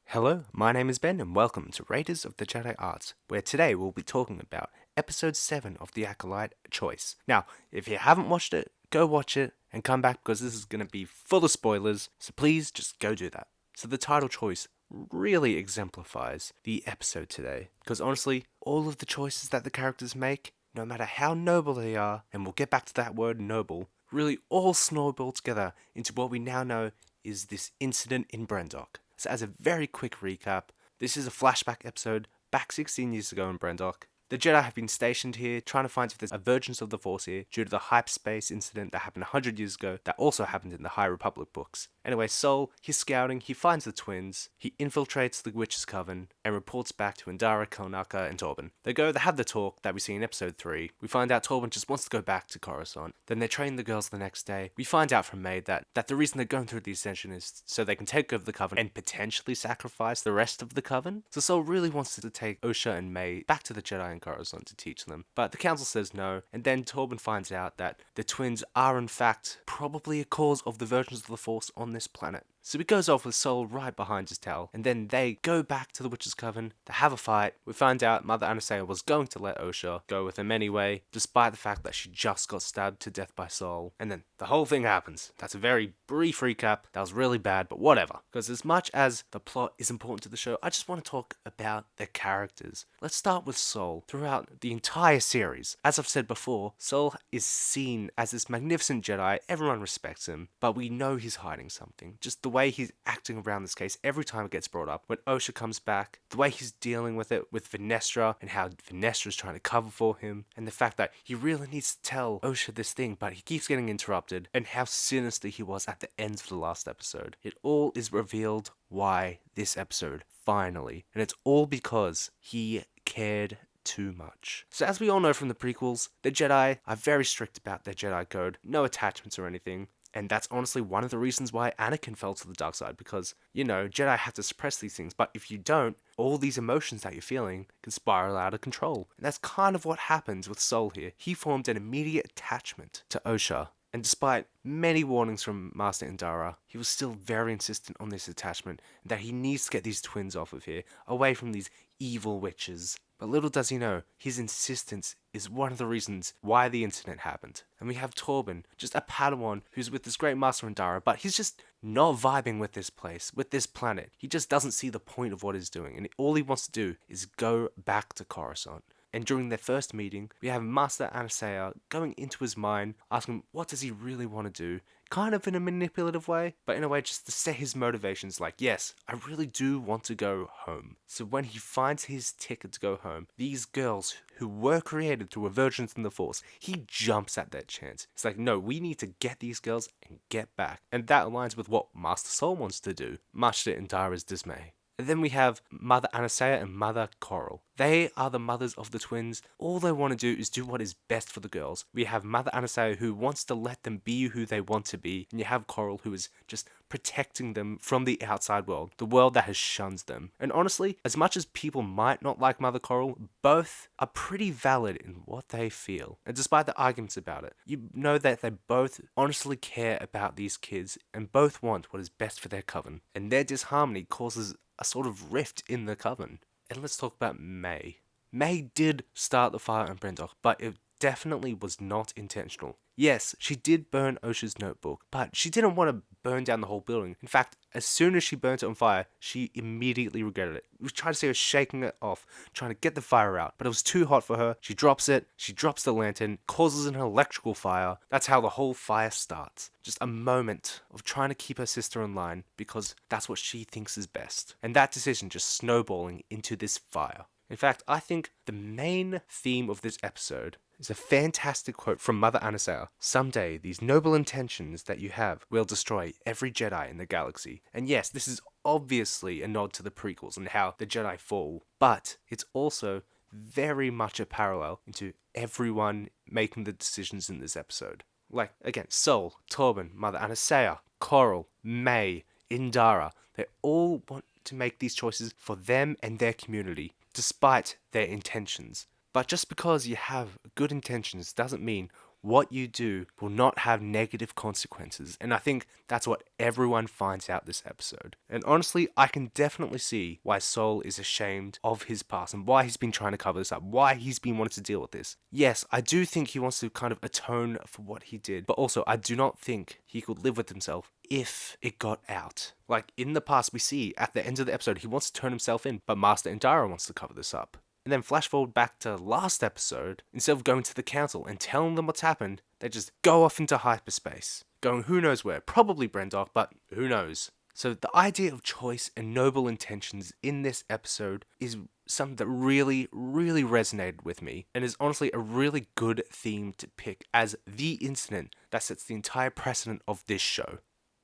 Hello, my name is Ben and welcome to Raiders of the Jedi Arts, where today we'll be talking about Episode 7 of the Acolyte Choice. Now, if you haven't watched it, go watch it and come back because this is going to be full of spoilers, so please just go do that. So the title choice really exemplifies the episode today, because honestly, all of the choices that the characters make, no matter how noble they are, and we'll get back to that word noble, really all snowball together into what we now know is this incident in Brendok. So as a very quick recap, this is a flashback episode back 16 years ago in Brendok. The Jedi have been stationed here, trying to find if there's a vergence of the Force here, due to the hyperspace incident that happened 100 years ago that also happened in the High Republic books. Anyway, Sol, he's scouting, he finds the twins, he infiltrates the Witch's Coven, and reports back to Indara, Kelnaka, and Torben. They have the talk that we see in episode 3. We find out Torben just wants to go back to Coruscant. Then they train the girls the next day. We find out from Maid that the reason they're going through the Ascension is so they can take over the Coven and potentially sacrifice the rest of the Coven. So Sol really wants to take Osha and May back to the Jedi and Coruscant to teach them. But the Council says no, and then Torben finds out that the twins are in fact probably a cause of the versions of the Force on this planet. So he goes off with Sol right behind his tail, and then they go back to the Witch's Coven to have a fight. We find out Mother Anastasia was going to let Osha go with him anyway, despite the fact that she just got stabbed to death by Sol. And then the whole thing happens. That's a very brief recap. That was really bad, but whatever. Because as much as the plot is important to the show, I just want to talk about the characters. Let's start with Sol. Throughout the entire series, as I've said before, Sol is seen as this magnificent Jedi. Everyone respects him, but we know he's hiding something. Just the way he's acting around this case every time it gets brought up. When Osha comes back, the way he's dealing with it with Venestra and how Venestra's trying to cover for him, and the fact that he really needs to tell Osha this thing, but he keeps getting interrupted, and how sinister he was at the end of the last episode. It all is revealed why this episode, finally. And it's all because he cared too much. So as we all know from the prequels, the Jedi are very strict about their Jedi code. No attachments or anything. And that's honestly one of the reasons why Anakin fell to the dark side, because, Jedi have to suppress these things, but if you don't, all these emotions that you're feeling can spiral out of control. And that's kind of what happens with Sol here. He formed an immediate attachment to Osha, and despite many warnings from Master Indara, he was still very insistent on this attachment, and that he needs to get these twins off of here, away from these evil witches. But little does he know, his insistence is one of the reasons why the incident happened. And we have Torben, just a Padawan who's with this great Master Indara, but he's just not vibing with this place, with this planet. He just doesn't see the point of what he's doing, and all he wants to do is go back to Coruscant. And during their first meeting, we have Master Anastasia going into his mind, asking what does he really want to do, kind of in a manipulative way, but in a way just to set his motivations like, yes, I really do want to go home. So when he finds his ticket to go home, these girls who were created through a vergence in the Force, he jumps at that chance. It's like, no, we need to get these girls and get back. And that aligns with what Master Sol wants to do, much to Indara's dismay. And then we have Mother Anastasia and Mother Coral. They are the mothers of the twins. All they want to do is do what is best for the girls. We have Mother Anastasia who wants to let them be who they want to be. And you have Coral who is just protecting them from the outside world, the world that has shunned them. And honestly, as much as people might not like Mother Coral, both are pretty valid in what they feel. And despite the arguments about it, you know that they both honestly care about these kids and both want what is best for their coven. And their disharmony causes a sort of rift in the coven. And let's talk about May. May did start the fire on Brendok, but it definitely was not intentional. Yes, she did burn Osha's notebook, but she didn't want to burn down the whole building. In fact, as soon as she burnt it on fire, she immediately regretted it. We tried to see her shaking it off, trying to get the fire out, but it was too hot for her. She drops it, she drops the lantern, causes an electrical fire. That's how the whole fire starts. Just a moment of trying to keep her sister in line, because that's what she thinks is best. And that decision just snowballing into this fire. In fact, I think the main theme of this episode is a fantastic quote from Mother Anastasia. Someday, these noble intentions that you have will destroy every Jedi in the galaxy. And yes, this is obviously a nod to the prequels and how the Jedi fall, but it's also very much a parallel into everyone making the decisions in this episode. Like, again, Sol, Torben, Mother Anastasia, Coral, May, Indara, they all want to make these choices for them and their community, despite their intentions. But just because you have good intentions doesn't mean what you do will not have negative consequences. And I think that's what everyone finds out this episode. And honestly, I can definitely see why Sol is ashamed of his past and why he's been trying to cover this up, why he's been wanting to deal with this. Yes, I do think he wants to kind of atone for what he did, but also I do not think he could live with himself if it got out. Like in the past, we see at the end of the episode, he wants to turn himself in, but Master Indara wants to cover this up. And then flash forward back to last episode, instead of going to the council and telling them what's happened, they just go off into hyperspace. Going who knows where, probably Brendok, but who knows. So the idea of choice and noble intentions in this episode is something that really, really resonated with me, and is honestly a really good theme to pick as the incident that sets the entire precedent of this show.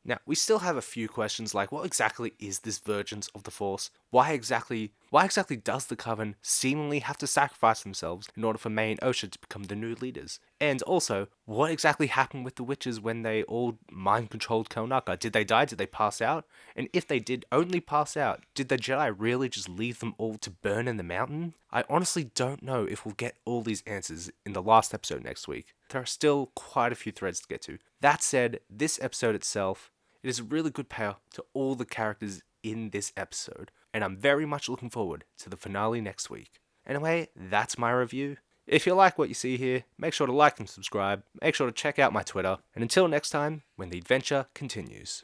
Now, we still have a few questions like what exactly is this Virgins of the Force? Why exactly does the Coven seemingly have to sacrifice themselves in order for May and Osha to become the new leaders? And also, what exactly happened with the witches when they all mind-controlled Kelnaka? Did they die? Did they pass out? And if they did only pass out, did the Jedi really just leave them all to burn in the mountain? I honestly don't know if we'll get all these answers in the last episode next week. There are still quite a few threads to get to. That said, this episode itself, it is a really good payoff to all the characters in this episode, and I'm very much looking forward to the finale next week. Anyway, that's my review. If you like what you see here, make sure to like and subscribe, make sure to check out my Twitter, and until next time, when the adventure continues.